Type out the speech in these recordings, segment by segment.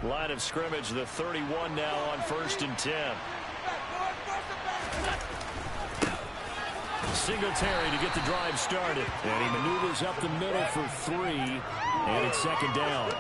Line of scrimmage, the 31 now on 1st and 10. Singletary to get the drive started. And he maneuvers up the middle for 3. And it's 2nd down.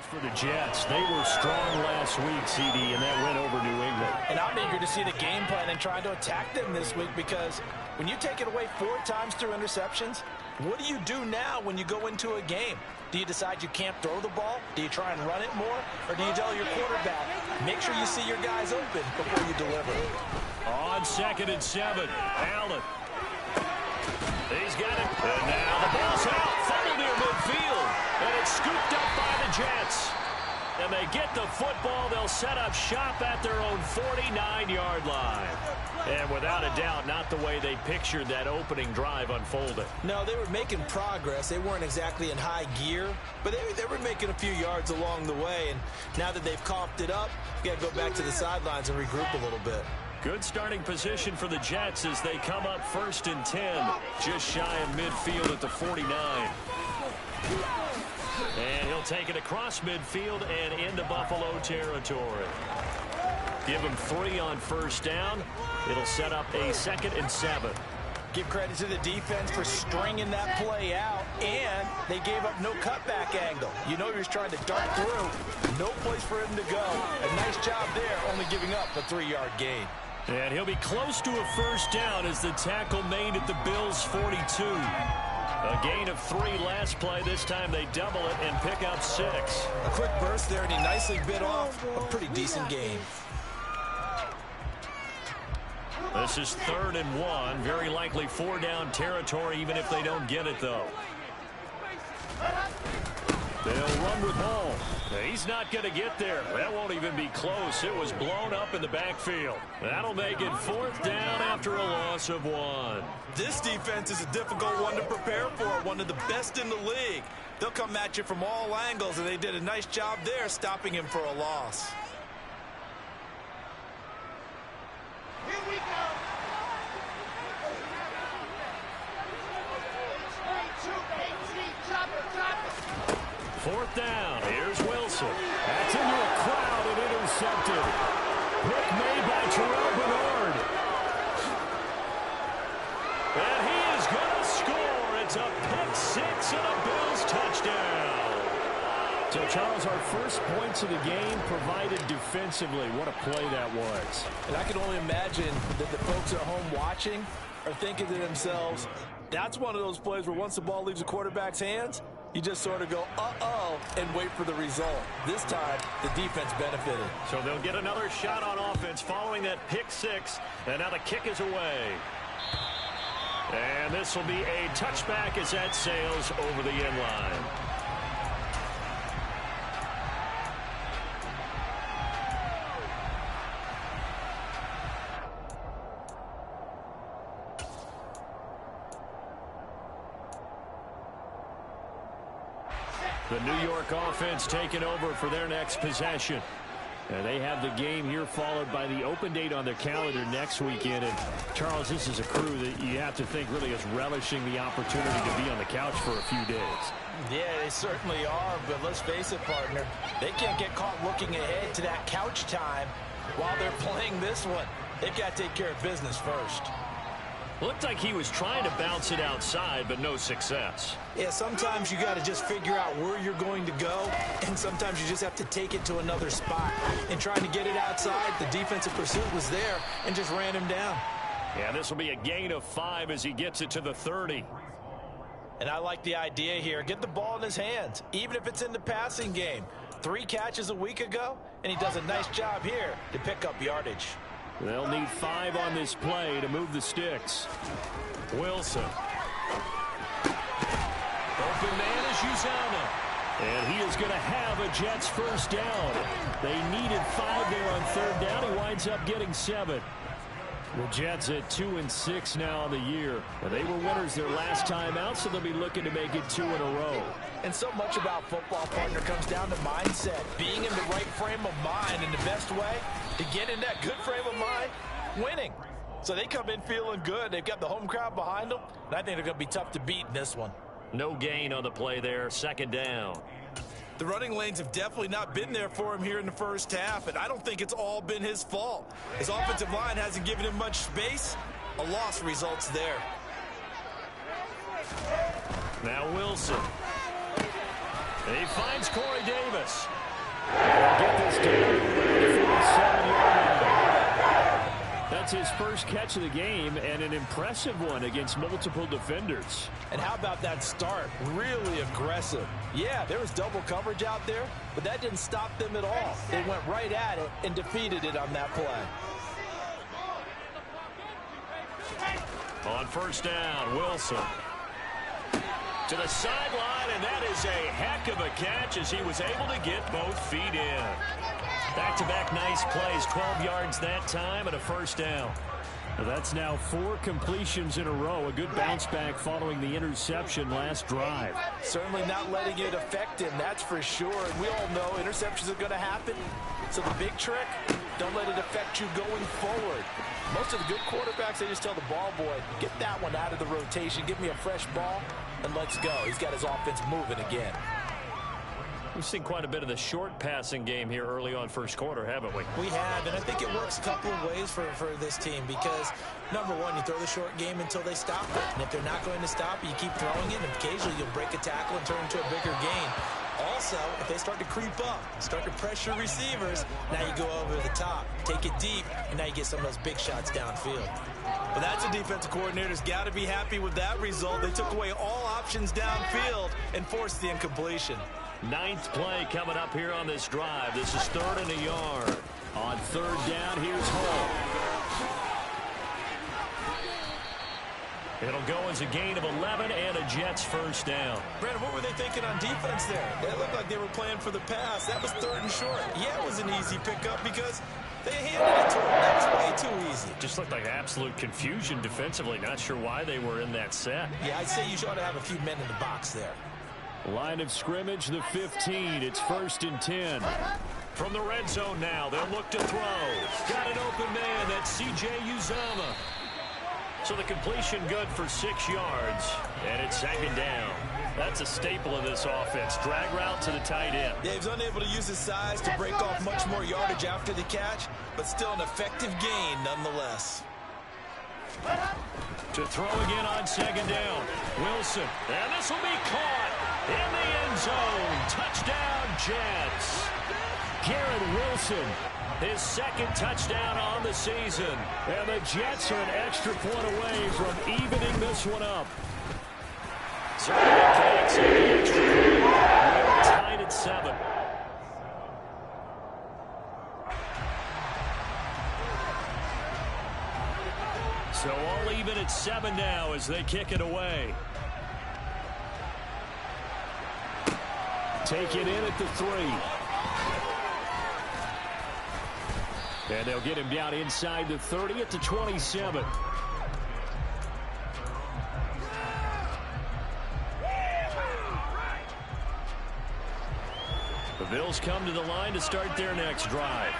For the Jets, they were strong last week, CD, and that went over New England. And I'm eager to see the game plan and trying to attack them this week, because when you take it away 4 times through interceptions, what do you do now when you go into a game? Do you decide you can't throw the ball? Do you try and run it more? Or do you tell your quarterback, make sure you see your guys open before you deliver? On 2nd and 7, Allen. He's got it. And now the ball's out. Fumble near midfield. And it's scooped up by the Jets. And they get the football. They'll set up shop at their own 49-yard line. And without a doubt, not the way they pictured that opening drive unfolding. No, they were making progress. They weren't exactly in high gear, but they were making a few yards along the way. And now that they've coughed it up, you got to go back to the sidelines and regroup a little bit. Good starting position for the Jets as they come up 1st and 10, just shy of midfield at the 49. And he'll take it across midfield and into Buffalo territory. Give him 3 on 1st down. It'll set up a 2nd and 7. Give credit to the defense for stringing that play out, and they gave up no cutback angle. You know he was trying to dart through. No place for him to go. A nice job there, only giving up a 3-yard gain. And he'll be close to a 1st down as the tackle made at the Bills' 42. A gain of 3 last play. This time they double it and pick up 6. A quick burst there, and he nicely bit off a pretty decent gain. This is 3rd and 1. Very likely 4-down territory, even if they don't get it, though. They'll run with ball. He's not going to get there. That won't even be close. It was blown up in the backfield. That'll make it 4th down after a loss of 1. This defense is a difficult one to prepare for, one of the best in the league. They'll come at you from all angles, and they did a nice job there stopping him for a loss. Here we go. 4th down. Here's Wilson. That's into a crowd and intercepted. Pick made by Terrell Bernard. And he is going to score. It's a pick 6 and a Bills touchdown. So, Charles, our first points of the game provided defensively. What a play that was. And I can only imagine that the folks at home watching are thinking to themselves, that's one of those plays where once the ball leaves the quarterback's hands, you just sort of go, uh-oh, and wait for the result. This time, the defense benefited. So they'll get another shot on offense following that pick 6, and now the kick is away. And this will be a touchback as that sails over the end line. The New York offense taking over for their next possession. And they have the game here followed by the open date on their calendar next weekend. And, Charles, this is a crew that you have to think really is relishing the opportunity to be on the couch for a few days. Yeah, they certainly are, but let's face it, partner. They can't get caught looking ahead to that couch time while they're playing this one. They've got to take care of business first. Looked like he was trying to bounce it outside, but no success. Yeah, sometimes you got to just figure out where you're going to go, and sometimes you just have to take it to another spot. And trying to get it outside, the defensive pursuit was there and just ran him down. Yeah, this will be a gain of 5 as he gets it to the 30. And I like the idea here. Get the ball in his hands, even if it's in the passing game. 3 catches a week ago, and he does a nice job here to pick up yardage. They'll need 5 on this play to move the sticks. Wilson. Open man is Uzomah. And he is going to have a Jets first down. They needed 5 there on 3rd down. He winds up getting 7. The Jets at 2-6 now on the year. And they were winners their last time out, so they'll be looking to make it 2 in a row. And so much about football, partner, comes down to mindset. Being in the right frame of mind, and the best way to get in that good frame of mind, winning. So they come in feeling good. They've got the home crowd behind them, and I think they're going to be tough to beat in this one. No gain on the play there, 2nd down. The running lanes have definitely not been there for him here in the first half, and I don't think it's all been his fault. His offensive line hasn't given him much space. A loss results there. Now Wilson. And he finds Corey Davis. They'll get this down to the 47-yard line. That's his first catch of the game, and an impressive one against multiple defenders. And how about that start? Really aggressive. Yeah, there was double coverage out there, but that didn't stop them at all. They went right at it and defeated it on that play. On 1st down, Wilson. To the sideline, and that is a heck of a catch as he was able to get both feet in. Back-to-back nice plays, 12 yards that time and a 1st down. Well, that's now 4 completions in a row. A good bounce back following the interception last drive. Certainly not letting it affect him, that's for sure. And we all know interceptions are going to happen. So the big trick, don't let it affect you going forward. Most of the good quarterbacks, they just tell the ball boy, get that one out of the rotation, give me a fresh ball, and let's go. He's got his offense moving again. We've seen quite a bit of the short passing game here early on 1st quarter, haven't we? We have, and I think it works a couple of ways for this team because, number one, you throw the short game until they stop it. And if they're not going to stop it, you keep throwing it, and occasionally you'll break a tackle and turn into a bigger gain. Also, if they start to creep up, start to pressure receivers, now you go over the top, take it deep, and now you get some of those big shots downfield. But that's a defensive coordinator's got to be happy with that result. They took away all options downfield and forced the incompletion. 9th play coming up here on this drive. This is 3rd and a yard. On 3rd down, here's Hall. It'll go as a gain of 11 and a Jets first down. Brandon, what were they thinking on defense there? They looked like they were playing for the pass. That was 3rd and short. Yeah, it was an easy pickup because they handed it to him. That was way too easy. Just looked like absolute confusion defensively. Not sure why they were in that set. Yeah, I'd say you ought to have a few men in the box there. Line of scrimmage, the 15. It's 1st and 10. From the red zone now, they'll look to throw. Got an open man. That's C.J. Uzomah. So the completion good for 6 yards. And it's 2nd down. That's a staple of this offense. Drag route to the tight end. Yeah, he was unable to use his size to break off much more yardage after the catch, but still an effective gain nonetheless. To throw again on 2nd down. Wilson. And this will be caught in the end zone. Touchdown, Jets. Garrett Wilson, his 2nd touchdown on the season. And the Jets are an extra point away from evening this one up. So connects in the extra point. We're tied at 7. So all even at 7 now as they kick it away. Taken in at the 3. And they'll get him down inside the 30 at the 27. The Bills come to the line to start their next drive.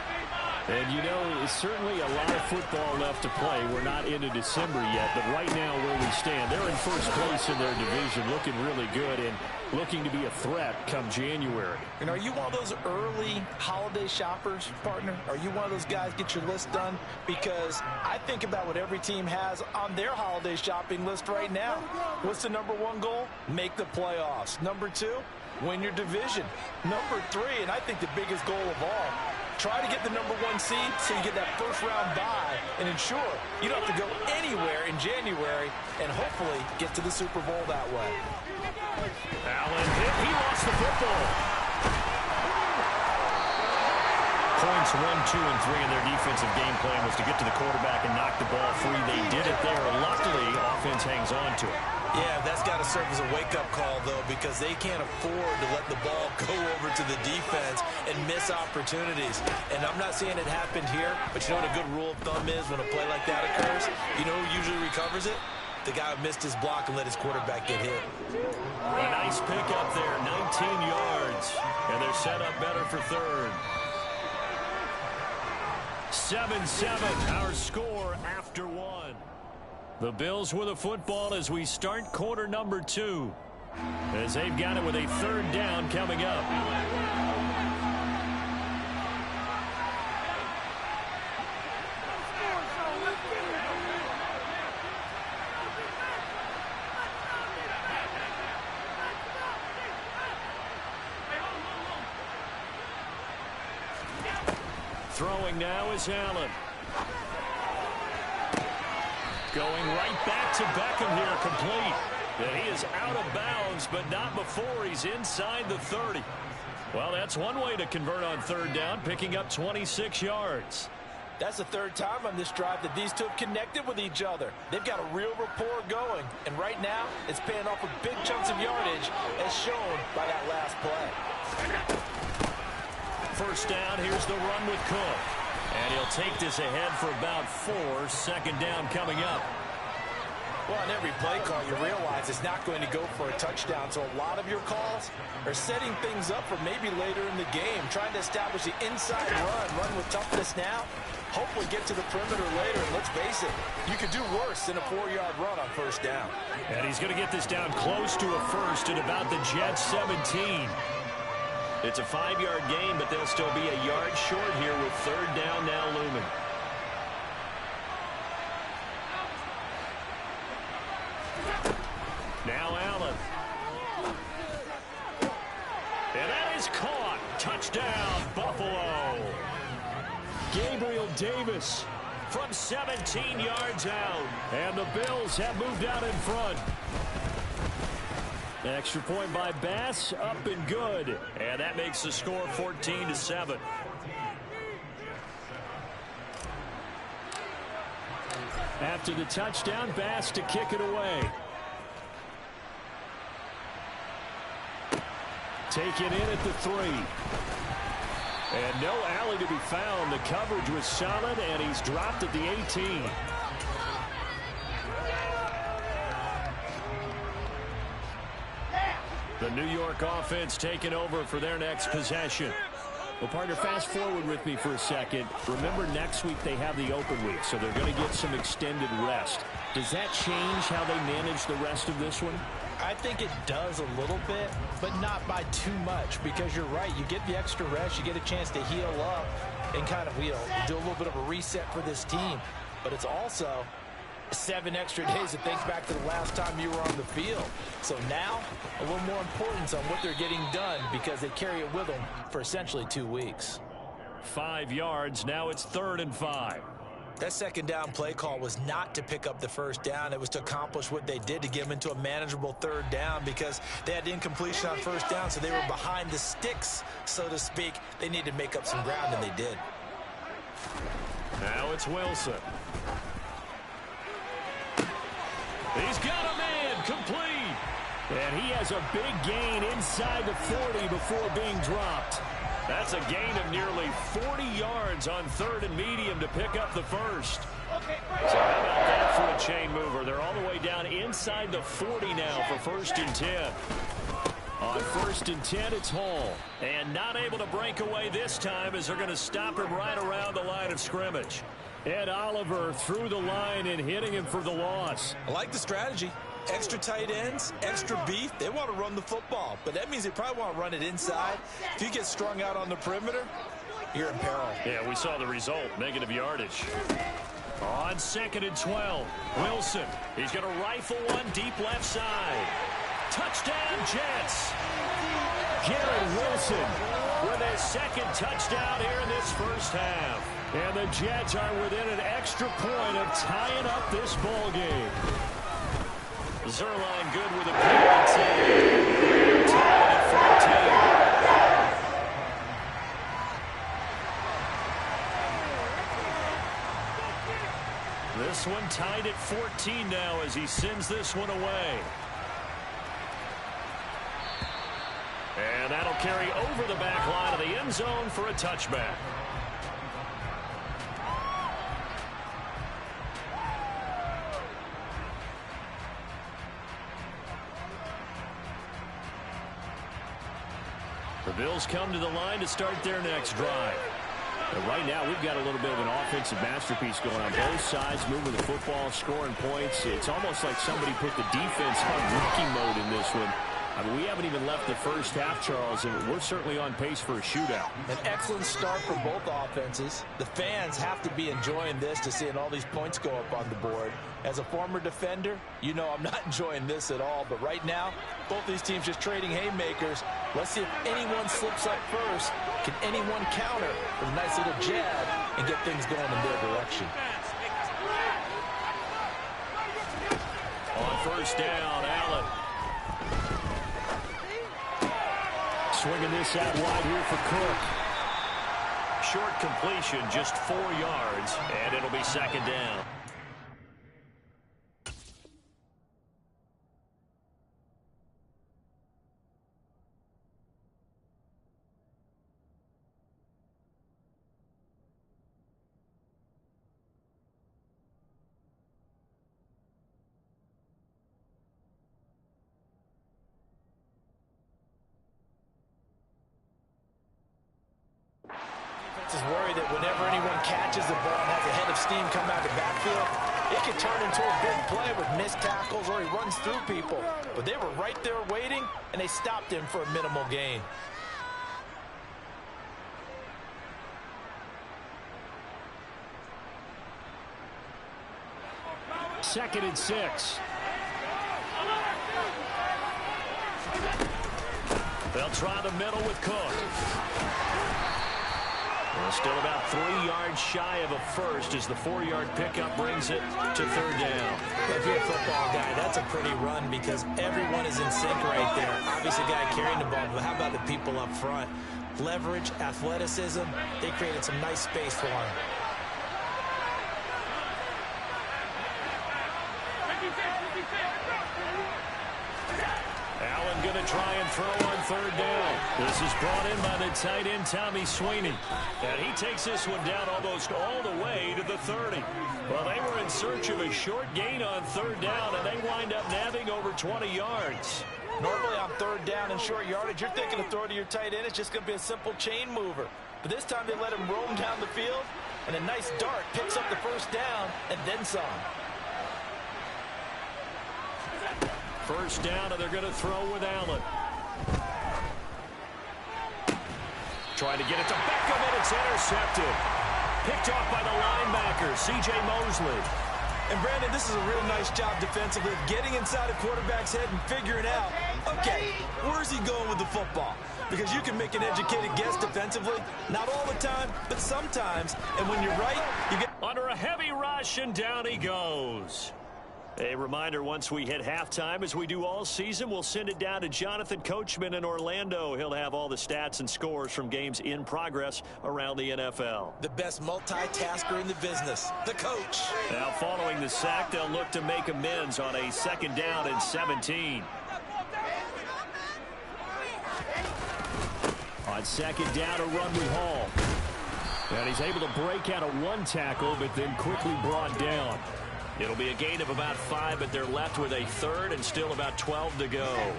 And, you know, it's certainly a lot of football left to play. We're not into December yet, but right now where we stand, they're in first place in their division, looking really good and looking to be a threat come January. And are you one of those early holiday shoppers, partner? Are you one of those guys get your list done? Because I think about what every team has on their holiday shopping list right now. What's the number 1 goal? Make the playoffs. Number 2, win your division. Number 3, and I think the biggest goal of all, try to get the number 1 seed so you get that first-round bye and ensure you don't have to go anywhere in January and hopefully get to the Super Bowl that way. Allen hit. He lost the football. Points 1, 2, and 3 in their defensive game plan was to get to the quarterback and knock the ball free. They did it there. Luckily, offense hangs on to it. Yeah, that's got to serve as a wake-up call, though, because they can't afford to let the ball go over to the defense and miss opportunities. And I'm not saying it happened here, but you know what a good rule of thumb is when a play like that occurs? You know who usually recovers it? The guy who missed his block and let his quarterback get hit. A nice pick up there, 19 yards. And they're set up better for third. 7-7, our score after one. The Bills with the football as we start quarter number 2. As they've got it with a third down coming up. Throwing now is Allen. Going right back to Beckham here, complete. And he is out of bounds, but not before he's inside the 30. Well, that's one way to convert on third down, picking up 26 yards. That's the third time on this drive that these two have connected with each other. They've got a real rapport going, and right now it's paying off with big chunks of yardage as shown by that last play. First down, here's the run with Cook. And he'll take this ahead for about 4. Second down coming up. Well, on every play call, you realize it's not going to go for a touchdown. So a lot of your calls are setting things up for maybe later in the game, trying to establish the inside run with toughness now. Hopefully get to the perimeter later. And let's face it, you could do worse than a 4-yard run on first down. And he's going to get this down close to a first at about the Jets 17. It's a 5-yard gain, but they'll still be a yard short here with third down now looming. Now Allen. And that is caught. Touchdown, Buffalo. Gabriel Davis from 17 yards out. And the Bills have moved out in front. Extra point by Bass, up and good. And that makes the score 14-7. After the touchdown, Bass to kick it away. Take it in at the 3. And no alley to be found. The coverage was solid, and he's dropped at the 18. The New York offense taking over for their next possession. Well, partner, fast forward with me for a second. Remember, next week they have the open week, so they're going to get some extended rest. Does that change how they manage the rest of this one? I think it does a little bit, but not by too much, because you're right. You get the extra rest. You get a chance to heal up and kind of, do a little bit of a reset for this team. But it's also 7 extra days to think back to the last time you were on the field. So now, a little more importance on what they're getting done because they carry it with them for essentially 2 weeks. 5 yards. Now it's 3rd and 5. That second down play call was not to pick up the first down. It was to accomplish what they did to get them into a manageable 3rd down because they had incompletion on first down, so they were behind the sticks, so to speak. They needed to make up some ground, and they did. Now it's Wilson. He's got a man, complete. And he has a big gain inside the 40 before being dropped. That's a gain of nearly 40 yards on 3rd and medium to pick up the first. So how about that for a chain mover? They're all the way down inside the 40 now for 1st and 10. On 1st and 10, it's Hall. And not able to break away this time as they're going to stop him right around the line of scrimmage. Ed Oliver through the line and hitting him for the loss. I like the strategy. Extra tight ends, extra beef. They want to run the football, but that means they probably want to run it inside. If you get strung out on the perimeter, you're in peril. Yeah, we saw the result, negative yardage. On 2nd and 12, Wilson. He's going to rifle one deep left side. Touchdown, Jets. Garrett Wilson with his 2nd touchdown here in this first half. And the Jets are within an extra point of tying up this ball game. Zerline good with a penalty. Tied at 14. this one tied at 14 now as he sends this one away. And that'll carry over the back line of the end zone for a touchback. The Bills come to the line to start their next drive. And right now, we've got a little bit of an offensive masterpiece going on. Both sides moving the football, scoring points. It's almost like somebody put the defense on rookie mode in this one. I mean, we haven't even left the first half, Charles, and we're certainly on pace for a shootout. An excellent start for both offenses. The fans have to be enjoying this to seeing all these points go up on the board. As a former defender, you know I'm not enjoying this at all. But right now, both these teams just trading haymakers. Let's see if anyone slips up first. Can anyone counter with a nice little jab and get things going in their direction? On first down, Allen. Swinging this out wide here for Cook. Short completion, just 4 yards, and it'll be second down. Is worried that whenever anyone catches the ball and has a head of steam come out of the backfield, it can turn into a big play with missed tackles or he runs through people. But they were right there waiting, and they stopped him for a minimal gain. Second and 6. They'll try the middle with Cook. Well, still about 3 yards shy of a first as the 4-yard pickup brings it to third down. If you're a football guy, that's a pretty run because everyone is in sync right there. Obviously, the guy carrying the ball, but how about the people up front? Leverage, athleticism, they created some nice space for him. Allen going to try and throw on third down. This is brought in by the tight end, Tommy Sweeney. And he takes this one down almost all the way to the 30. Well, they were in search of a short gain on third down, and they wind up nabbing over 20 yards. Normally on third down and short yardage, you're thinking of throw to your tight end. It's just going to be a simple chain mover. But this time they let him roam down the field, and a nice dart picks up the first down and then some. First down, and they're going to throw with Allen. Trying to get it to Beckham, and it's intercepted. Picked off by the linebacker, C.J. Mosley. And, Brandon, this is a real nice job defensively, getting inside a quarterback's head and figuring out, okay, where's he going with the football? Because you can make an educated guess defensively, not all the time, but sometimes. And when you're right, you get under a heavy rush, and down he goes. A reminder, once we hit halftime, as we do all season, we'll send it down to Jonathan Coachman in Orlando. He'll have all the stats and scores from games in progress around the NFL. The best multitasker in the business, the coach. Now, following the sack, they'll look to make amends on a second down and 17. On second down, a run with Hall. And he's able to break out of one tackle, but then quickly brought down. It'll be a gain of about 5, but they're left with a third and still about 12 to go.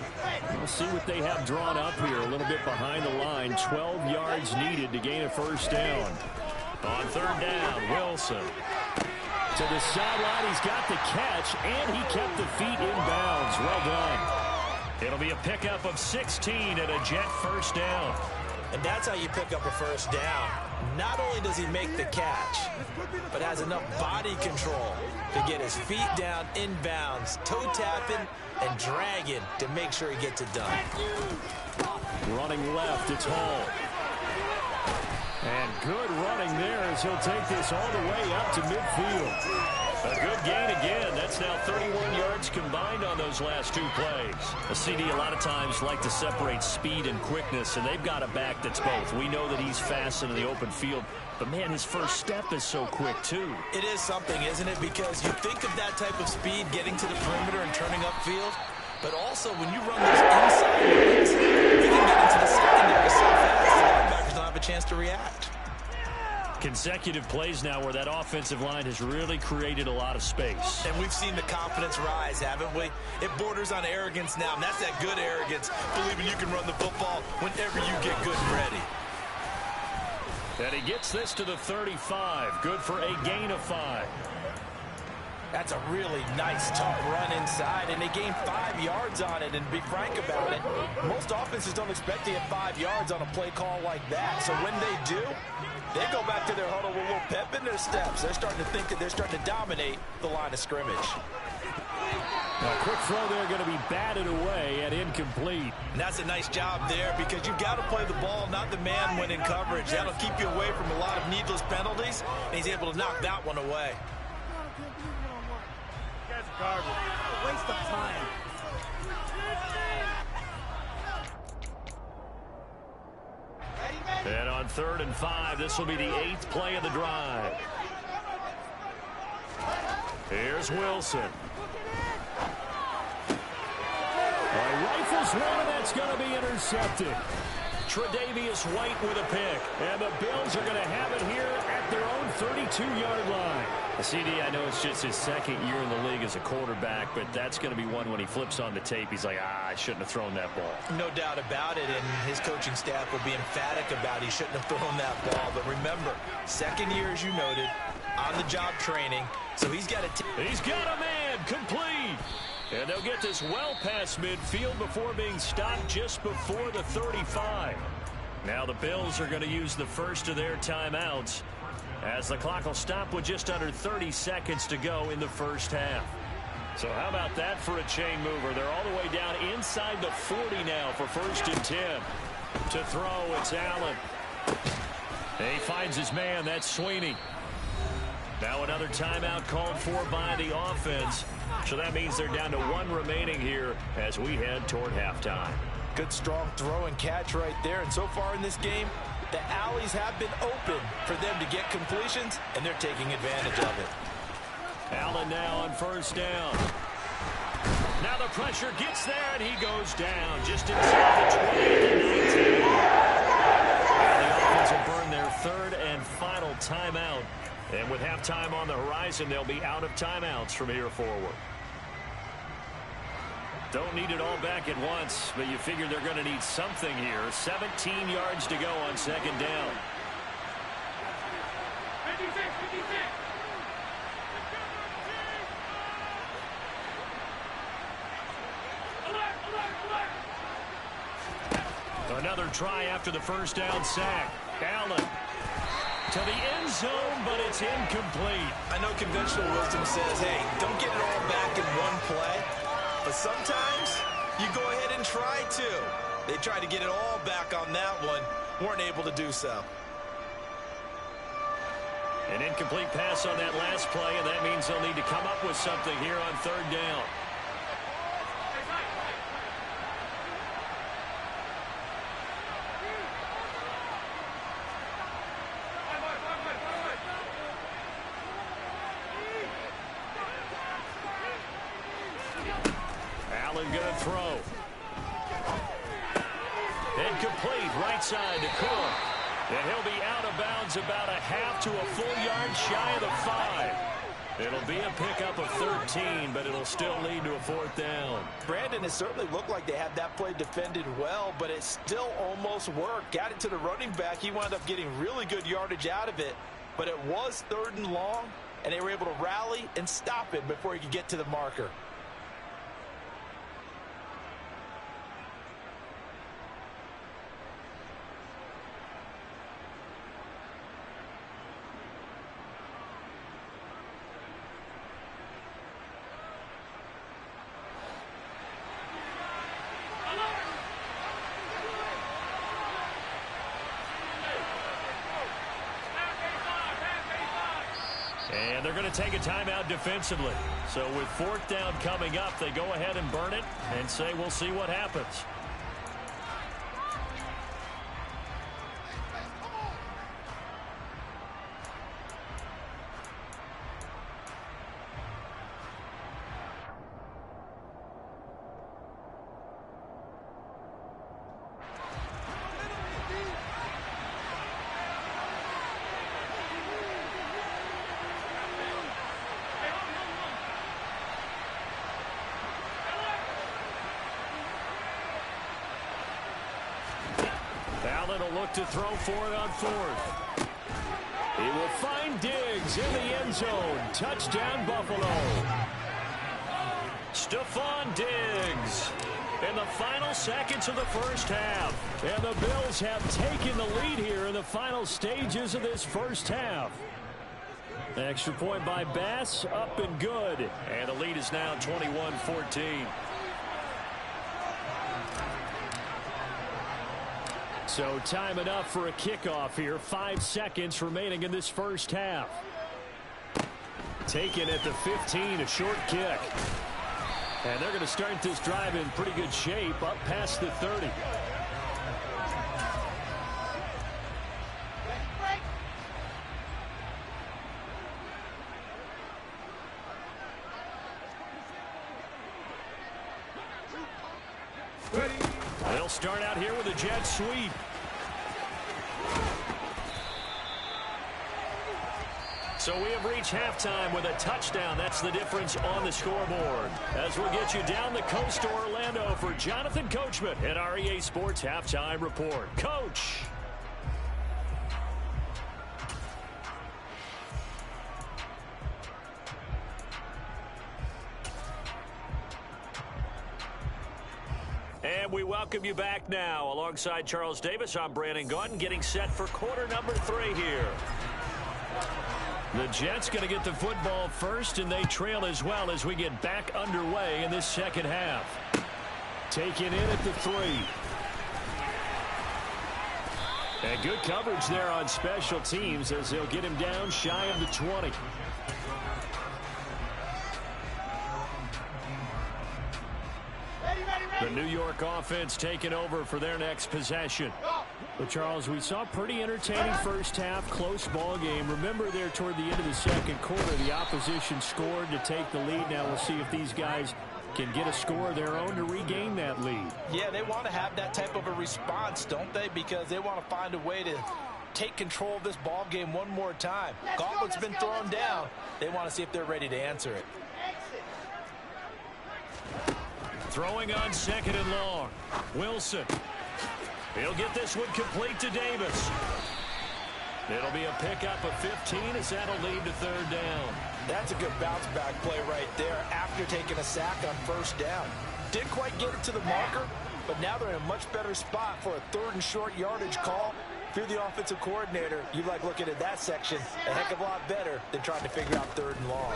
We'll see what they have drawn up here. A little bit behind the line. 12 yards needed to gain a first down. On third down, Wilson. To the sideline, he's got the catch, and he kept the feet in bounds. Well done. It'll be a pickup of 16 and a Jet first down. And that's how you pick up a first down. Not only does he make the catch, but has enough body control to get his feet down in bounds, toe tapping and dragging to make sure he gets it done. Running left, it's Hall. And good running there as he'll take this all the way up to midfield. A good gain again. That's now 31 yards yards combined on those last 2 plays. A CD a lot of times like to separate speed and quickness, and they've got a back that's both. We know that he's fast into the open field, but, man, his first step is so quick, too. It is something, isn't it? Because you think of that type of speed getting to the perimeter and turning upfield, but also when you run those inside runs, you can get into the secondary so fast the linebackers don't have a chance to react. Consecutive plays now where that offensive line has really created a lot of space. And we've seen the confidence rise, haven't we? It borders on arrogance now, and that's that good arrogance, believing you can run the football whenever you get good and ready. And he gets this to the 35. Good for a gain of 5. That's a really nice, tough run inside, and they gained 5 yards on it. And to be frank about it, most offenses don't expect to get 5 yards on a play call like that. So when they do, they go back to their huddle with a little pep in their steps. They're starting to think that they're starting to dominate the line of scrimmage. A quick throw there going to be batted away and incomplete. And that's a nice job there because you've got to play the ball, not the man when in coverage. That'll keep you away from a lot of needless penalties, and he's able to knock that one away. Waste of time. And on 3rd and 5, this will be the 8th play of the drive. Here's Wilson. Rifles one, and that's going to be intercepted. Tre'Davious White with a pick. And the Bills are going to have it here at their own 32-yard line. The CD, I know it's just his 2nd year in the league as a quarterback, but that's going to be one when he flips on the tape. He's like, I shouldn't have thrown that ball. No doubt about it, and his coaching staff will be emphatic about he shouldn't have thrown that ball. But remember, 2nd year, as you noted, on-the-job training, so he's got a... He's got a man, complete. And they'll get this well past midfield before being stopped just before the 35. Now the Bills are going to use the first of their timeouts as the clock will stop with just under 30 seconds to go in the first half. So how about that for a chain mover? They're all the way down inside the 40 now for 1st and 10. To throw, it's Allen. He finds his man. That's Sweeney. Now another timeout called for by the offense. So that means they're down to 1 remaining here as we head toward halftime. Good, strong throw and catch right there. And so far in this game, the alleys have been open for them to get completions, and they're taking advantage of it. Allen now on 1st down. Now the pressure gets there, and he goes down just inside the 20 to 19. Now the offense will burn their 3rd and final timeout. And with halftime on the horizon, they'll be out of timeouts from here forward. Don't need it all back at once, but you figure they're going to need something here. 17 yards to go on 2nd down. Another try after the 1st down sack. Allen to the end zone, but it's incomplete. I know conventional wisdom says, hey, don't get it all back in one play. But sometimes you go ahead and try to. They tried to get it all back on that one. Weren't able to do so. An incomplete pass on that last play, and that means they'll need to come up with something here on 3rd down. Allen gonna throw. Incomplete, right side to Cook. And he'll be out of bounds about a half to a full yard shy of the 5. It'll be a pickup of 13, but it'll still lead to a 4th down. Brandon, it certainly looked like they had that play defended well, but it still almost worked. Got it to the running back. He wound up getting really good yardage out of it, but it was 3rd and long, and they were able to rally and stop it before he could get to the marker. And they're going to take a timeout defensively. So with fourth down coming up, they go ahead and burn it and say we'll see what happens. Allen will look to throw for it on fourth. He will find Diggs in the end zone. Touchdown, Buffalo. Stephon Diggs in the final seconds of the first half. And the Bills have taken the lead here in the final stages of this first half. Extra point by Bass, up and good. And the lead is now 21-14. So time enough for a kickoff here. 5 seconds remaining in this first half. Taken at the 15, a short kick. And they're going to start this drive in pretty good shape up past the 30. They'll start out here with a jet sweep. So we have reached halftime with a touchdown. That's the difference on the scoreboard. As we'll get you down the coast to Orlando for Jonathan Coachman at our EA Sports Halftime Report. Coach. And we welcome you back now. Alongside Charles Davis, I'm Brandon Gaudin, getting set for quarter number 3 here. The Jets going to get the football first, and they trail as well as we get back underway in this second half. Taken in at the 3. And good coverage there on special teams as they'll get him down shy of the 20. The New York offense taking over for their next possession. But Charles, we saw a pretty entertaining first half, close ball game. Remember there toward the end of the second quarter, the opposition scored to take the lead. Now we'll see if these guys can get a score of their own to regain that lead. Yeah, they want to have that type of a response, don't they? Because they want to find a way to take control of this ball game one more time. Gauntlet's been thrown down. They want to see if they're ready to answer it. Throwing on second and long. Wilson. He'll get this one complete to Davis. It'll be a pickup of 15 as that'll lead to third down. That's a good bounce back play right there after taking a sack on first down. Didn't quite get it to the marker, but now they're in a much better spot for a third and short yardage call. If you're the offensive coordinator, you like looking at that section a heck of a lot better than trying to figure out third and long.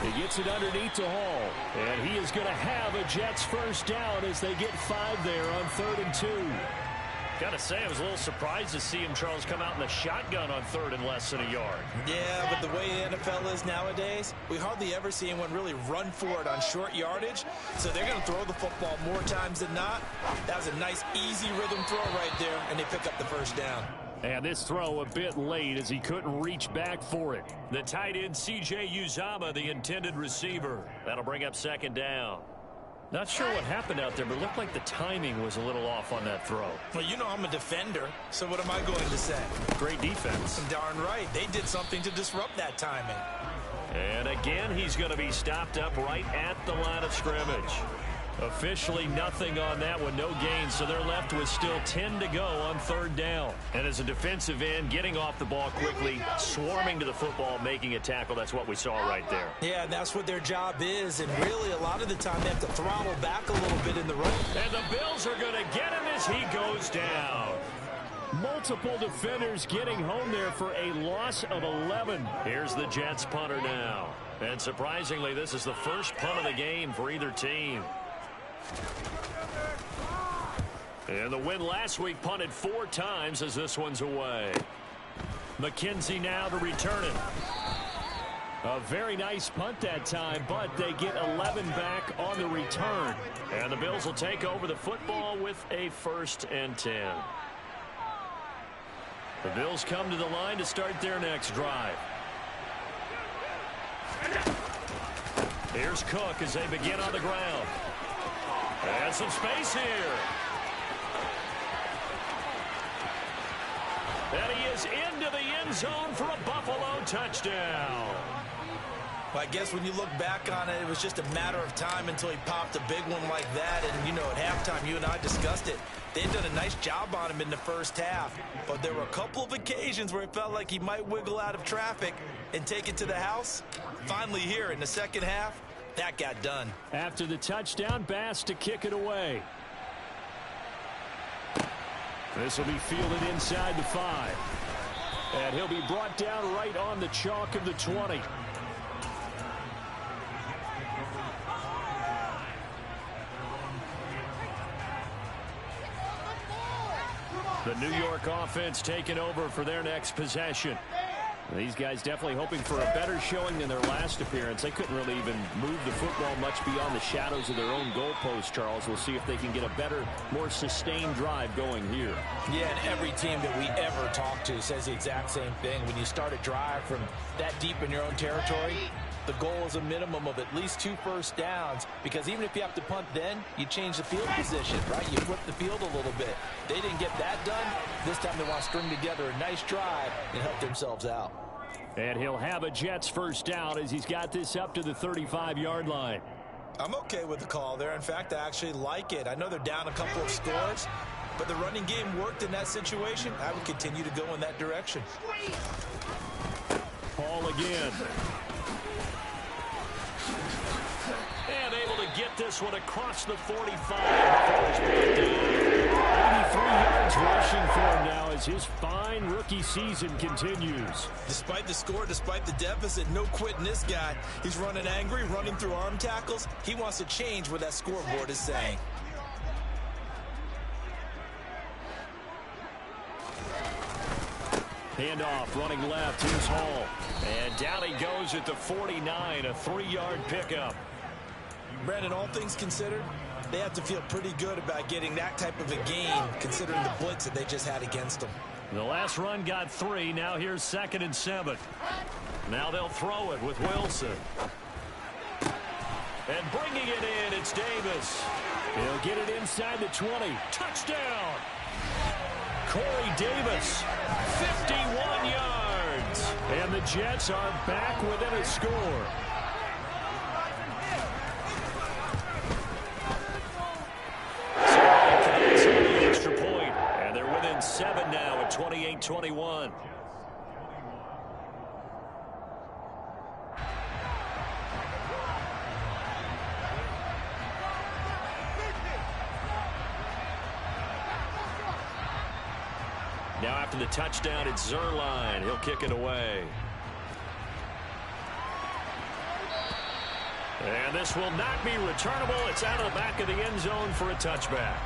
He gets it underneath to Hall, and he is going to have a Jets first down as they get 5 there on 3rd and 2. Got to say, I was a little surprised to see him, Charles, come out in the shotgun on 3rd and less than a yard. Yeah, but the way the NFL is nowadays, we hardly ever see anyone really run for it on short yardage. So they're going to throw the football more times than not. That was a nice, easy rhythm throw right there, and they pick up the first down. And this throw a bit late as he couldn't reach back for it. The tight end, C.J. Uzomah, the intended receiver. That'll bring up second down. Not sure what happened out there, but it looked like the timing was a little off on that throw. Well, you know I'm a defender, so what am I going to say? Great defense. Darn right. They did something to disrupt that timing. And again, he's going to be stopped up right at the line of scrimmage. Officially nothing on that one, no gain, so they're left with still 10 to go on 3rd down. And as a defensive end, getting off the ball quickly, swarming to the football, making a tackle, that's what we saw right there. Yeah, and that's what their job is, and really a lot of the time they have to throttle back a little bit in the run. And the Bills are going to get him as he goes down. Multiple defenders getting home there for a loss of 11. Here's the Jets punter now. And surprisingly, this is the first punt of the game for either team. And the win last week punted 4 times as this one's away. McKenzie now to return it. A very nice punt that time, but they get 11 back on the return. And the Bills will take over the football with a 1st and 10. The Bills come to the line to start their next drive. Here's Cook as they begin on the ground. And some space here. And he is into the end zone for a Buffalo touchdown. Well, I guess when you look back on it, it was just a matter of time until he popped a big one like that. And, you know, at halftime, you and I discussed it. They'd done a nice job on him in the first half. But there were a couple of occasions where it felt like he might wiggle out of traffic and take it to the house. Finally here in the second half, that got done. After the touchdown, Bass to kick it away. This will be fielded inside the 5. And he'll be brought down right on the chalk of the 20. The New York offense taking over for their next possession. These guys definitely hoping for a better showing than their last appearance. They couldn't really even move the football much beyond the shadows of their own goalpost, Charles. We'll see if they can get a better, more sustained drive going here. Yeah, and every team that we ever talk to says the exact same thing. When you start a drive from that deep in your own territory, the goal is a minimum of at least 2 first downs, because even if you have to punt then, you change the field position, right? You flip the field a little bit. They didn't get that done. This time they want to string together a nice drive and help themselves out. And he'll have a Jets first down as he's got this up to the 35-yard line. I'm okay with the call there. In fact, I actually like it. I know they're down a couple of scores, but the running game worked in that situation. I would continue to go in that direction. Paul again. And able to get this one across the 45. 83 yards rushing for him now as his fine rookie season continues. Despite the score, despite the deficit, no quitting this guy. He's running angry, running through arm tackles. He wants to change what that scoreboard is saying. Handoff, running left, here's Hall. And down he goes at the 49, a 3-yard pickup. Brandon, all things considered, they have to feel pretty good about getting that type of a gain, considering the blitz that they just had against them. The last run got 3. Now here's 2nd and 7. Now they'll throw it with Wilson. And bringing it in, it's Davis. He'll get it inside the 20. Touchdown! Corey Davis, 51 yards. And the Jets are back within a score. Extra point, and they're within 7 now at 28-21. Now after the touchdown, it's Zerline. He'll kick it away. And this will not be returnable. It's out of the back of the end zone for a touchback.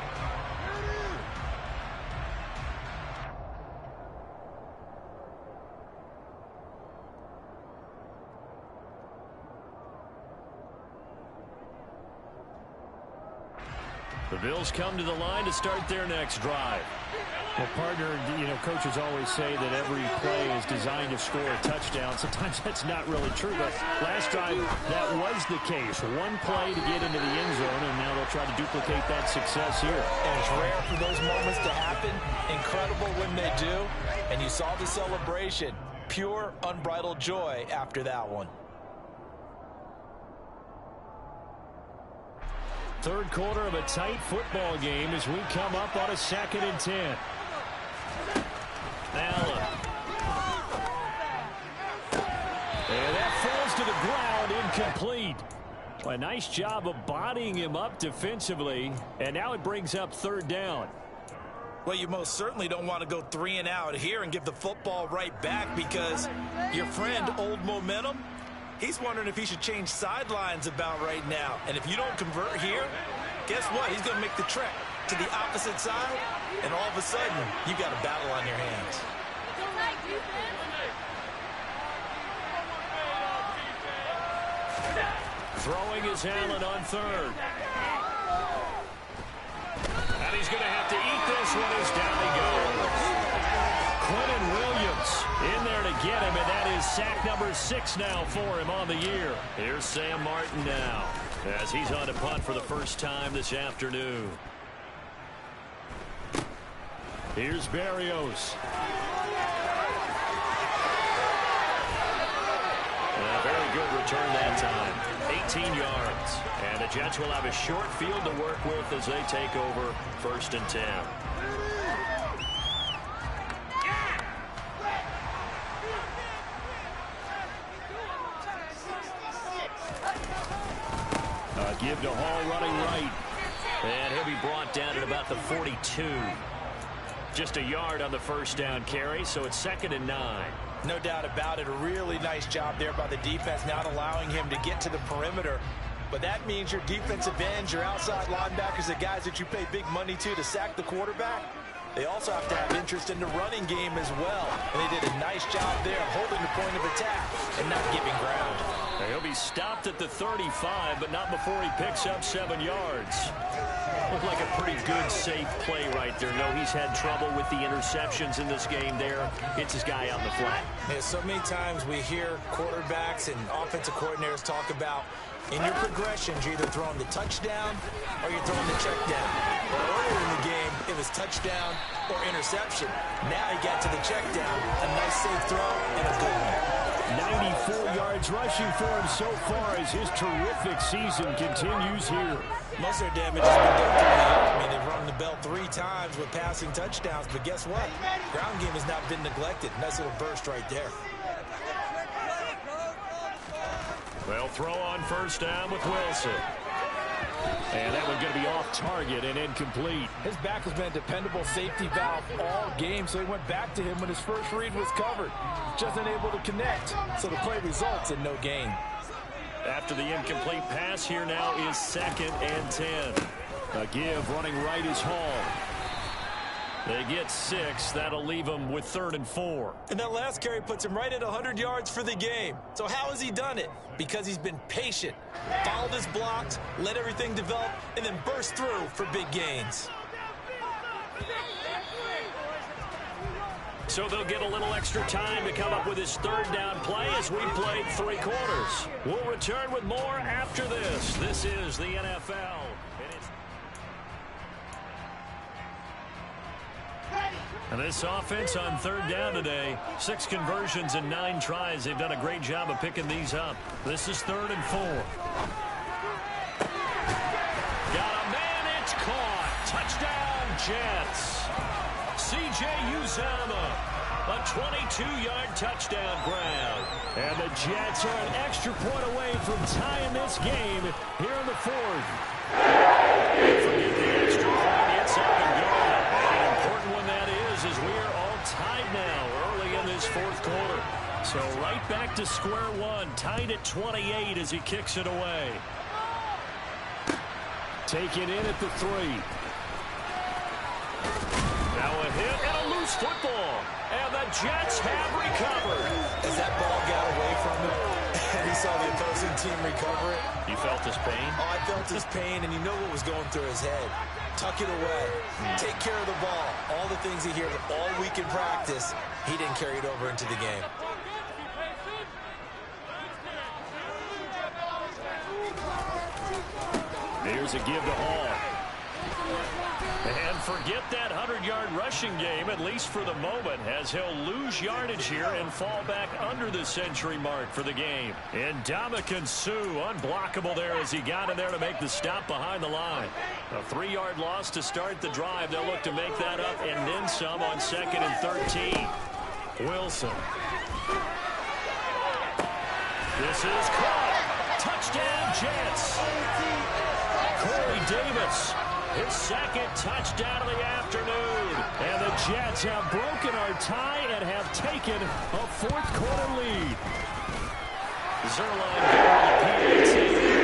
The Bills come to the line to start their next drive. Well, partner, you know, coaches always say that every play is designed to score a touchdown. Sometimes that's not really true, but last drive, that was the case. One play to get into the end zone, and now they'll try to duplicate that success here. And it's rare for those moments to happen. Incredible when they do. And you saw the celebration. Pure, unbridled joy after that one. Third quarter of a tight football game as we come up on a 2nd and 10. Allen. And that falls to the ground, incomplete. A nice job of bodying him up defensively, and now it brings up 3rd down. Well, you most certainly don't want to go 3 and out here and give the football right back, because your friend, Old Momentum, he's wondering if he should change sidelines about right now. And if you don't convert here, guess what? He's going to make the trek to the opposite side, and all of a sudden, you've got a battle on your hands. Throwing is Allen on third. And he's going to have to eat this one as down he goes. Quentin Williams in there to get him, and that is sack number 6 now for him on the year. Here's Sam Martin now as he's on to punt for the first time this afternoon. Here's Berrios. A very good return that time. 18 yards. And the Jets will have a short field to work with as they take over 1st and 10. Give to Hall running right. And he'll be brought down at about the 42. Just a yard on the first down carry, so it's 2nd and 9. No doubt about it. A really nice job there by the defense, not allowing him to get to the perimeter. But that means your defensive ends, your outside linebackers, the guys that you pay big money to sack the quarterback, they also have to have interest in the running game as well. And they did a nice job there of holding the point of attack and not giving ground. He'll be stopped at the 35, but not before he picks up 7 yards. Looked like a pretty good, safe play right there. No, he's had trouble with the interceptions in this game there. Hits his guy out in the flat. Yeah, so many times we hear quarterbacks and offensive coordinators talk about in your progressions, you're either throwing the touchdown or you're throwing the check down. Well, earlier in the game, it was touchdown or interception. Now he got to the check down. A nice safe throw and a good one. 94 yards rushing for him so far as his terrific season continues here. Most of their damage has been done through the air. I mean, they've rung the bell 3 times with passing touchdowns, but guess what? Ground game has not been neglected. Nice little burst right there. They'll throw on first down with Wilson. And that one's going to be off target and incomplete. His back has been a dependable safety valve all game, so he went back to him when his first read was covered. Just unable to connect, so the play results in no gain. After the incomplete pass, here now is 2nd and 10. A give running right is Hall. They get 6. That'll leave them with 3rd and 4. And that last carry puts him right at 100 yards for the game. So how has he done it? Because he's been patient, followed his blocks, let everything develop, and then burst through for big gains. So they'll get a little extra time to come up with his 3rd down play as we played 3 quarters. We'll return with more after this. This is the NFL. And this offense on 3rd down today, 6 conversions and 9 tries. They've done a great job of picking these up. This is 3rd and 4. Got a man, it's caught. Touchdown, Jets. C.J. Uzomah, a 22-yard touchdown grab. And the Jets are an extra point away from tying this game here in the 4th. Forget the extra point, it's up and going. And an important one that is we are all tied now early in this 4th quarter. So right back to square one, tied at 28 as he kicks it away. Taken in at the 3. Now a hit and a loose football. And the Jets have recovered. As that ball got away from him, and he saw the opposing team recover it. You felt his pain? Oh, I felt his pain, and you know what was going through his head. Tuck it away. Take care of the ball. All the things he hears all week in practice, he didn't carry it over into the game. Here's a give to Hall. And forget that 100-yard rushing game, at least for the moment, as he'll lose yardage here and fall back under the century mark for the game. And Ndamukong Suh, unblockable there as he got in there to make the stop behind the line. A 3-yard loss to start the drive. They'll look to make that up and then some on 2nd and 13. Wilson. This is caught. Touchdown, Jets. Corey Davis. His 2nd touchdown of the afternoon. And the Jets have broken our tie and have taken a 4th quarter lead. Zerline going to the PAT.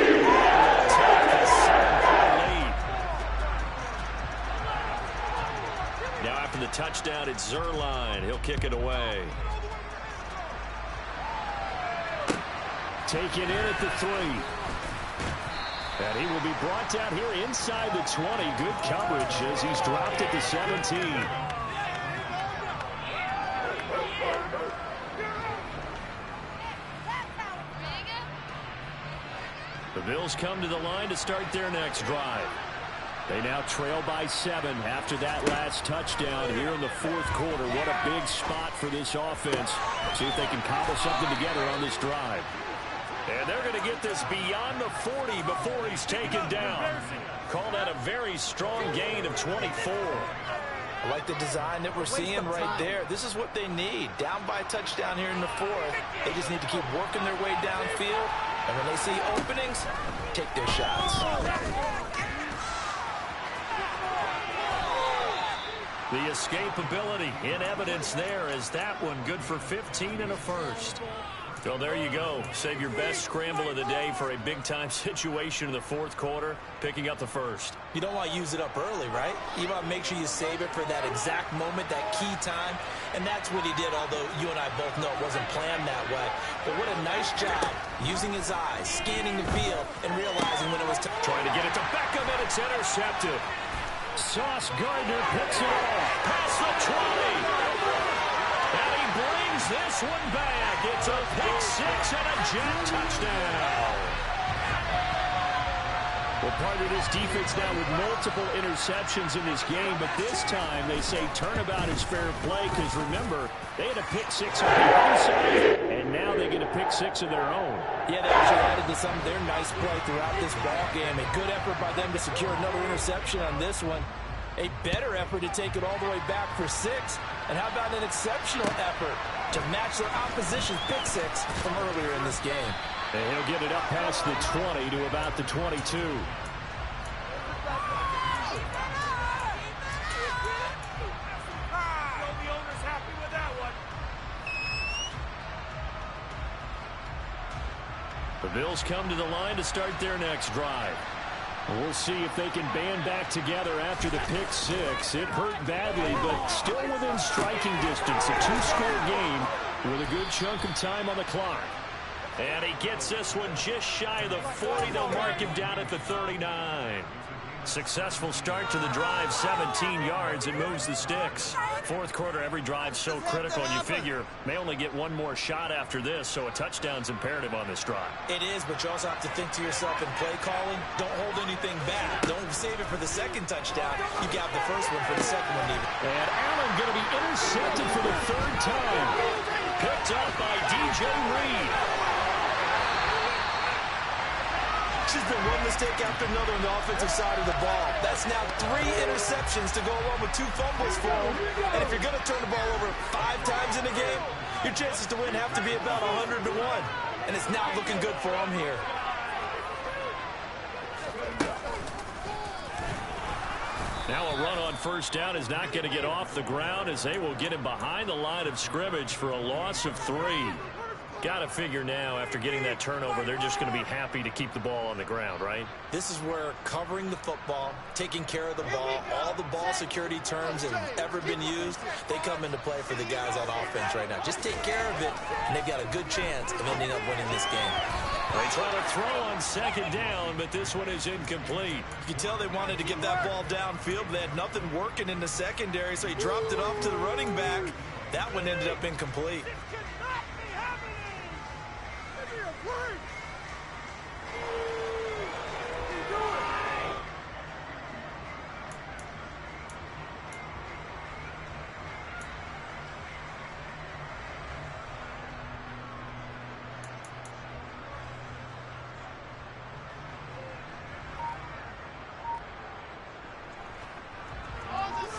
And will take the 7-point lead. Now after the touchdown, it's Zerline. He'll kick it away. taken in at the 3. And he will be brought down here inside the 20. Good coverage as he's dropped at the 17. The Bills come to the line to start their next drive. They now trail by 7 after that last touchdown here in the fourth quarter. What a big spot for this offense. See if they can cobble something together on this drive. And they're going to get this beyond the 40 before he's taken down. Call that a very strong gain of 24. I like the design that we're seeing right there. This is what they need. Down by a touchdown here in the fourth. They just need to keep working their way downfield. And when they see openings, take their shots. The escapability in evidence there as that one good for 15 and a first. Well, there you go. Save your best scramble of the day for a big-time situation in the fourth quarter, picking up the first. You don't want to use it up early, right? You want to make sure you save it for that exact moment, that key time. And that's what he did, although you and I both know it wasn't planned that way. But what a nice job using his eyes, scanning the field, and realizing when it was trying to get it to Beckham, and it's intercepted. Sauce Gardner picks it off. Past the 20. And he brings this one back. It's a pick six and a Jet touchdown. Well, part of this defense now with multiple interceptions in this game, but this time they say turnabout is fair play because, remember, they had a pick six on the onside, and now they get a pick six of their own. Yeah, they actually added to some of their nice play throughout this ball game. A good effort by them to secure another interception on this one. A better effort to take it all the way back for 6. And how about an exceptional effort to match their opposition's pick six from earlier in this game. And he'll get it up past the 20 to about the 22. The Bills come to the line to start their next drive. We'll see if they can band back together after the pick six. It hurt badly, but still within striking distance. A 2-score game with a good chunk of time on the clock. And he gets this one just shy of the 40. They'll mark him down at the 39. Successful start to the drive, 17 yards, and moves the sticks. Fourth quarter, every drive so critical, and you figure may only get one more shot after this, so a touchdown's imperative on this drive. It is, but you also have to think to yourself in play calling, don't hold anything back. Don't save it for the second touchdown. You got the first one for the second one even. And Allen going to be intercepted for the third time. Picked up by DJ Reed. There's been one mistake after another on the offensive side of the ball. That's now 3 interceptions to go along with 2 fumbles for him. And if you're going to turn the ball over 5 times in a game, your chances to win have to be about 100 to 1. And it's not looking good for him here. Now a run on first down is not going to get off the ground as they will get him behind the line of scrimmage for a loss of 3. Got to figure now, after getting that turnover, they're just going to be happy to keep the ball on the ground, right? This is where covering the football, taking care of the ball, all the ball security terms that have ever been used, they come into play for the guys on offense right now. Just take care of it, and they've got a good chance of ending up winning this game. They try to throw on second down, but this one is incomplete. You can tell they wanted to get that ball downfield, but they had nothing working in the secondary, so he dropped it off to the running back. That one ended up incomplete.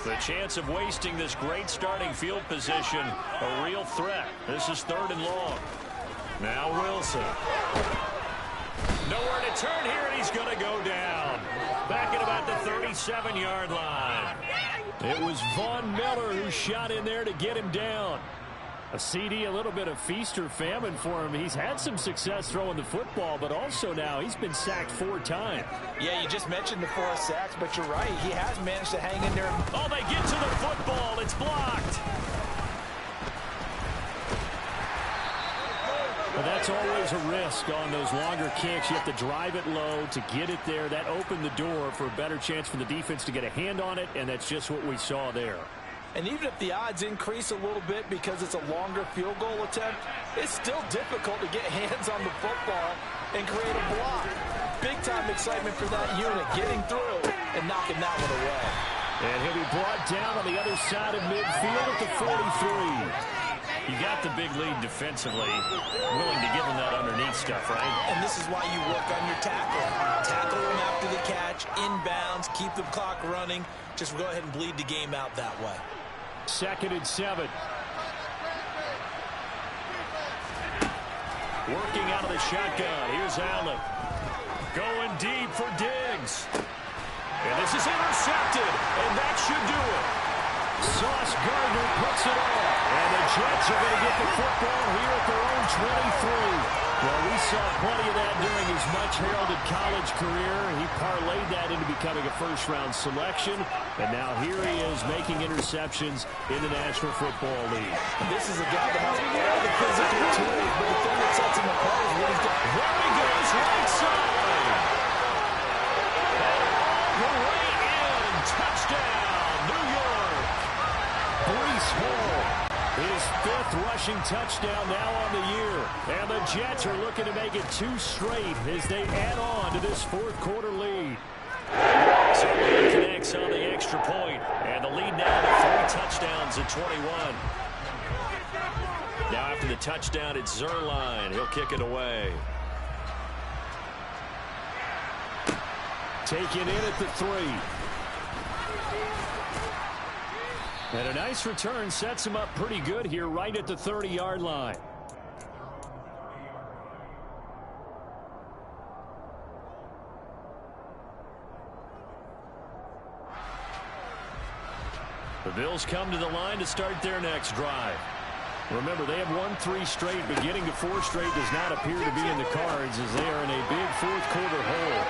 The chance of wasting this great starting field position, a real threat. This is 3rd and long. Now Wilson. Nowhere to turn here, and he's going to go down. Back at about the 37-yard line. It was Von Miller who shot in there to get him down. A CD, a little bit of feast or famine for him. He's had some success throwing the football, but also now he's been sacked 4 times. Yeah, you just mentioned the 4 sacks, but you're right. He has managed to hang in there. Oh, they get to the football. It's blocked. Well, that's That's always a risk on those longer kicks. You have to drive it low to get it there. That opened the door for a better chance for the defense to get a hand on it, and that's just what we saw there. And even if the odds increase a little bit because it's a longer field goal attempt, it's still difficult to get hands on the football and create a block. Big-time excitement for that unit, getting through and knocking that one away. And he'll be brought down on the other side of midfield at the 43. You got the big lead defensively, willing to give him that underneath stuff, right? And this is why you work on your tackle. Tackle him after the catch, inbounds, keep the clock running. Just go ahead and bleed the game out that way. 2nd and 7. Working out of the shotgun. Here's Allen. Going deep for Diggs. And this is intercepted, and that should do it. Sauce Gardner puts it on. And the Jets are going to get the football here at their own 23. Well, we saw plenty of that during his much-heralded college career. He parlayed that into becoming a first-round selection. And now here he is making interceptions in the National Football League. This is a guy that has all the physical tools, but the thing that sets him apart is what he's got. There he goes, right side. Way in. Touchdown, New York. Breece Hall, his 5th rushing touchdown now on the year. And the Jets are looking to make it 2 straight as they add on to this 4th quarter lead. So he connects on the extra point, and the lead now to 3 touchdowns at 21. Now after the touchdown, it's Zerline. He'll kick it away. Taken in at the 3. And a nice return sets him up pretty good here right at the 30-yard line. The Bills come to the line to start their next drive. Remember, they have won 3 straight, but getting to 4 straight does not appear to be in the cards as they are in a big 4th quarter hole.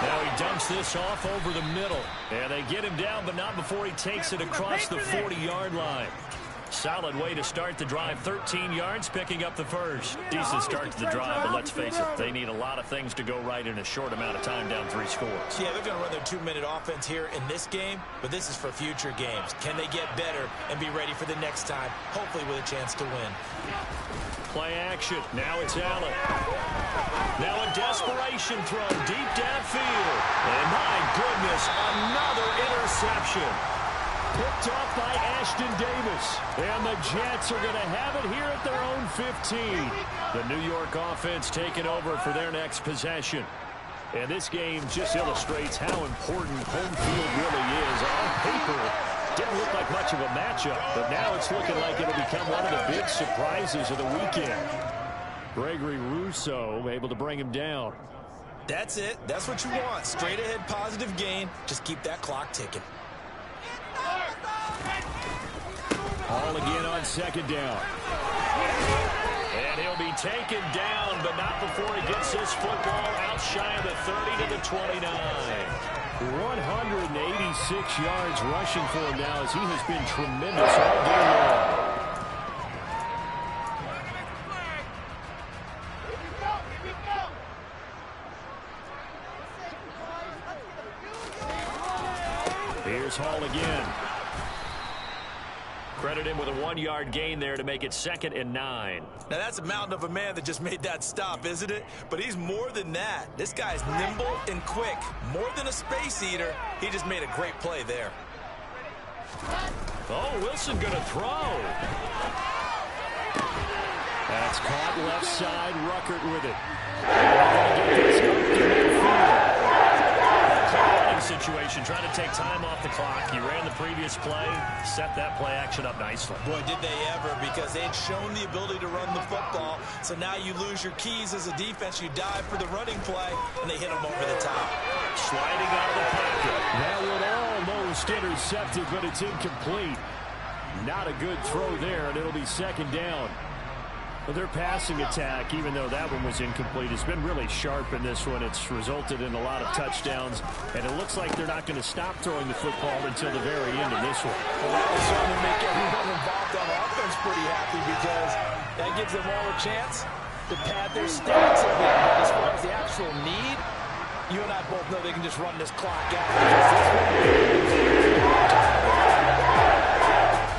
Now he dumps this off over the middle. And they get him down, but not before he takes it across the 40-yard line. Solid way to start the drive. 13 yards, picking up the first. Decent start to the drive, but let's face it, they need a lot of things to go right in a short amount of time down 3 scores. Yeah, they're going to run their 2-minute offense here in this game, but this is for future games. Can they get better and be ready for the next time, hopefully with a chance to win? Play action. Now it's Allen. Now a desperation throw deep downfield. And my goodness, another interception. Picked off by Ashton Davis. And the Jets are going to have it here at their own 15. The New York offense taking over for their next possession. And this game just illustrates how important home field really is. On paper, didn't look like much of a matchup, but now it's looking like it'll become one of the big surprises of the weekend. Gregory Rousseau able to bring him down. That's it. That's what you want. Straight ahead positive gain. Just keep that clock ticking. Hall again on 2nd down. And he'll be taken down, but not before he gets this football out shy of the 30 to the 29. 186 yards rushing for him now as he has been tremendous all day long. Here's Hall again. Credit him with a 1-yard gain there to make it 2nd and 9. Now that's a mountain of a man that just made that stop, isn't it? But he's more than that. This guy's nimble and quick. More than a space eater. He just made a great play there. Oh, Wilson gonna throw. That's caught left side. Ruckert with it. Situation, trying to take time off the clock. He ran the previous play, set that play action up nicely. Boy, did they ever, because they'd shown the ability to run the football. So now you lose your keys as a defense. You dive for the running play, and they hit him over the top. Sliding out of the pocket. That one almost intercepted, but it's incomplete. Not a good throw there, and it'll be 2nd down. Well, their passing attack, even though that one was incomplete, has been really sharp in this one. It's resulted in a lot of touchdowns, and it looks like they're not going to stop throwing the football until the very end of this one. Well, that will certainly make everyone involved on offense pretty happy because that gives them all a chance to pad their stats a bit. But as far as the actual need, you and I both know they can just run this clock out.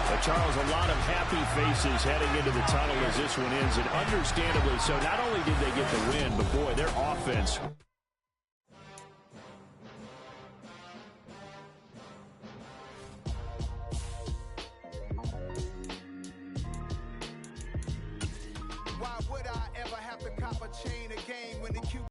So, Charles, a lot of happy faces heading into the tunnel as this one ends, and understandably so. Not only did they get the win, but, boy, their offense